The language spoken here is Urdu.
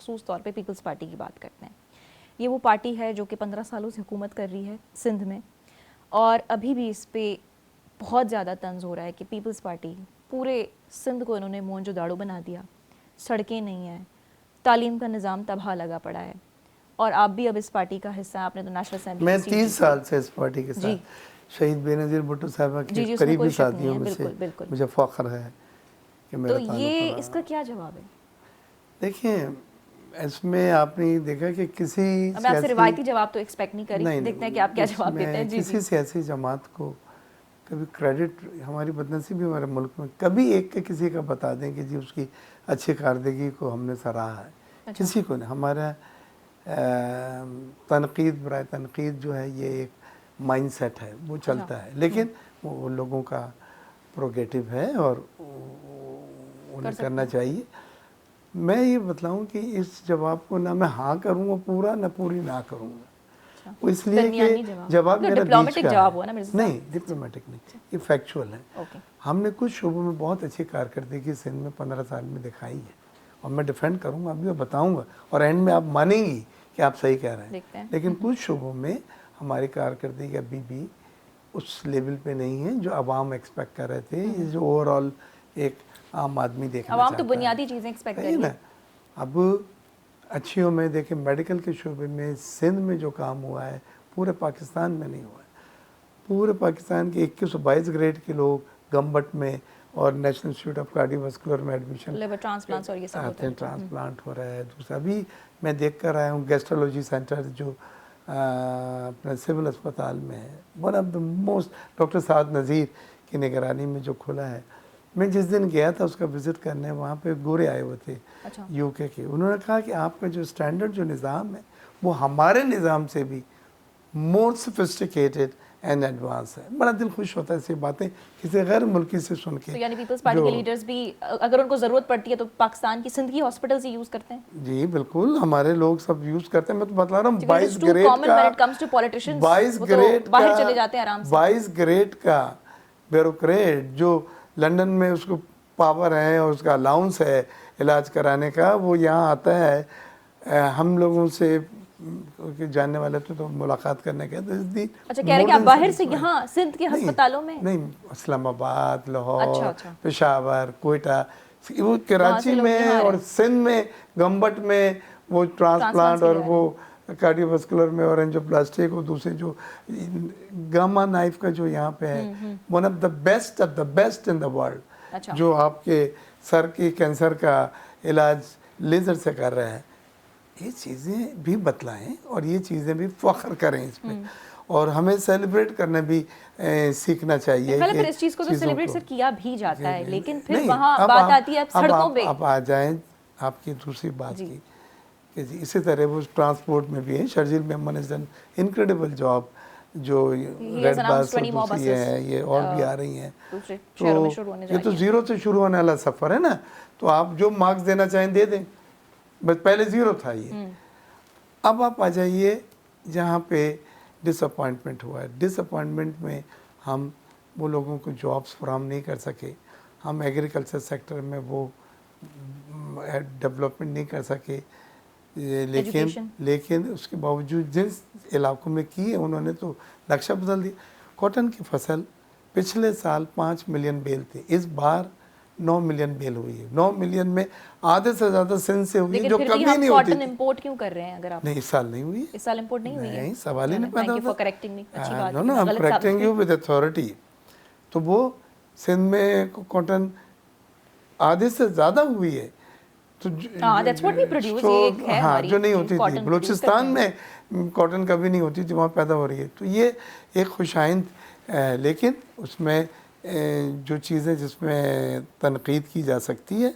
مخصوص طور پہ پیپلز پارٹی کی بات کرتے ہیں. یہ وہ پارٹی ہے جو کہ 15 سالوں سے حکومت کر رہی ہے سندھ میں, اور ابھی بھی اس پہ بہت زیادہ طنز ہو رہا ہے کہ پیپلز پارٹی پورے سندھ کو انہوں نے مونجو داڑو بنا دیا, سڑکیں نہیں ہیں, تعلیم کا نظام تباہ لگا پڑا ہے, اور آپ بھی اب اس پارٹی کا حصہ ہیں. آپ نے تو نیشنل اسمبلی میں 30 سال سے اس پارٹی کے ساتھ شہید بے نظیر بھٹو صاحبہ کے قریبی ساتھیوں میں سے مجھے فخر ہے کہ میرا تعلق رہا. تو یہ اس کا کیا جواب ہے؟ دیکھیں اس میں آپ نے دیکھا کہ کسی میں آپ سے روایتی جواب تو ایکسپیکٹ نہیں کری, دیکھتے ہیں کہ آپ کیا جواب دیتے ہیں. کسی سیاسی جماعت کو کبھی کریڈٹ, ہماری بدنصیبی ہمارے ملک میں کبھی ایک کے کسی کا بتا دیں کہ جی اس کی اچھی کارکردگی کو ہم نے سراہا ہے, کسی کو نہیں. ہمارا تنقید برائے تنقید جو ہے یہ ایک مائنڈ سیٹ ہے, وہ چلتا ہے, لیکن وہ لوگوں کا پروگیٹو ہے اور انہیں کرنا چاہیے. میں یہ بتلاؤں کہ اس جواب کو نہ میں ہاں کروں گا پورا, نہ پوری نہ کروں گا. وہ اس لیے کہ جواب میرا بیچ کا ہے. نہیں, ڈپلومیٹک نہیں, یہ فیکچول ہے. ہم نے کچھ شعبوں میں بہت اچھی کارکردگی سندھ میں 15 سال میں دکھائی ہے, اور میں ڈیفینڈ کروں گا, ابھی میں بتاؤں گا, اور اینڈ میں آپ مانیں گی کہ آپ صحیح کہہ رہے ہیں. لیکن کچھ شعبوں میں ہماری کارکردگی ابھی بھی اس لیول پہ نہیں ہے جو عوام ایکسپیکٹ کر رہے تھے, جو اوور آل ایک عام آدمی دیکھنا چاہتا ہے. عوام تو بنیادی چیزیں ایکسپیکٹ کر رہی ہے. اب اچھیوں میں دیکھیں, میڈیکل کے شعبے میں سندھ میں جو کام ہوا ہے پورے پاکستان میں نہیں ہوا ہے. پورے پاکستان کے 2122 گریڈ کے لوگ گمبٹ میں اور national institute of cardio vascular میں ایڈمیشن لیور ٹرانسپلانٹس اور یہ سب ہوتا ہے, ٹرانسپلانٹ ہو رہا ہے. دوسرا ابھی میں دیکھ کر آیا ہوں گیسٹرولوجی سینٹر جو اپنے سول اسپتال میں ہے, one of the most, doctor Saad Nazir کی نگرانی میں جو کھلا ہے. میں جس دن گیا تھا اس کا وزٹ کرنے, وہاں پہ گورے آئے ہوئے تھے یو کے کے. انہوں نے کہا کہ آپ کا جو اسٹینڈرڈ جو نظام ہے وہ ہمارے نظام سے بھی مور سفسٹیکیٹڈ اینڈ ایڈوانس ہے. بڑا دل خوش ہوتا ہے ایسی باتیں کسی غیر ملکی سے سن کے. یعنی پیپلز پارٹی کے لیڈرز بھی اگر ان کو ضرورت پڑتی ہے تو پاکستان کی سندھ کی ہاسپٹلز ہی یوز کرتے ہیں. جی بالکل, ہمارے لوگ سب یوز کرتے ہیں. میں تو بتلا رہا ہوں 22 گریڈ کا بیوروکریٹ جو لنڈن میں اس کو پاور ہے اور اس کا الاؤنس ہے علاج کرانے کا, وہ یہاں آتا ہے ہم لوگوں سے جاننے والے تو ملاقات کرنے کے. اچھا کہہ رہے کہ آپ باہر سے یہاں سندھ کے ہسپتالوں میں؟ نہیں, اسلام آباد, لاہور, پشاور, کوئٹہ, وہ کراچی میں اور سندھ میں گمبٹ میں وہ ٹرانسپلانٹ اور وہ کارڈیو واسکولر میں اور اینجیوپلاسٹک, اور دوسرے جو گاما نائف کا جو یہاں پہ ہے, one of the best in the world, جو آپ کے سر کی کینسر کا علاج لیزر سے کر رہے ہیں. یہ چیزیں بھی بتلائیں اور یہ چیزیں بھی فخر کریں اس میں, اور ہمیں سیلیبریٹ کرنا بھی سیکھنا چاہیے. پھر اس چیز کو تو سیلیبریٹ سر کیا بھی جاتا ہے, لیکن پھر وہاں بات آتی ہے سڑکوں پہ. اب آ جائیں آپ کی دوسری بات کی کہ جی اسی طرح وہ ٹرانسپورٹ میں بھی ہے. Sharjeel Memon is an incredible job, جو ریڈ بس دوسری ہے, یہ اور بھی آ رہی ہیں. تو یہ تو زیرو سے شروع ہونے والا سفر ہے نا, تو آپ جو مارکس دینا چاہیں دے دیں, بس پہلے زیرو تھا یہ. اب آپ آ جائیے جہاں پہ ڈس اپوائنٹمنٹ ہوا ہے. ڈس اپوائنٹمنٹ میں ہم وہ لوگوں کو جابس فراہم نہیں کر سکے, ہم ایگریکلچر سیکٹر میں وہ ڈیولپمنٹ نہیں کر سکے, لیکن اس کے باوجود جن علاقوں میں کی انہوں نے تو نقشہ بدل دیا. کاٹن کی فصل پچھلے سال 5 ملین بیل تھی, اس بار 9 ملین بیل ہوئی ہے. 9 ملین میں آدھے سے زیادہ سندھ سے ہوئی ہے, جو کبھی نہیں ہوتی. کاٹن امپورٹ کیوں کر رہے ہیں اگر آپ؟ نہیں, اس سال نہیں ہوئی. اس سال امپورٹ نہیں ہوئی ہے. نہیں, سوال ہی نہیں پیدا ہوتا. No, I'm correcting you with authority. تو وہ سندھ میں کاٹن آدھے سے زیادہ ہوئی ہے. تو ہاں, جو نہیں ہوتی تھی. بلوچستان میں کاٹن کبھی نہیں ہوتی تھی, وہاں پیدا ہو رہی ہے. تو یہ ایک خوش آئند, لیکن اس میں جو چیزیں جس میں تنقید کی جا سکتی ہے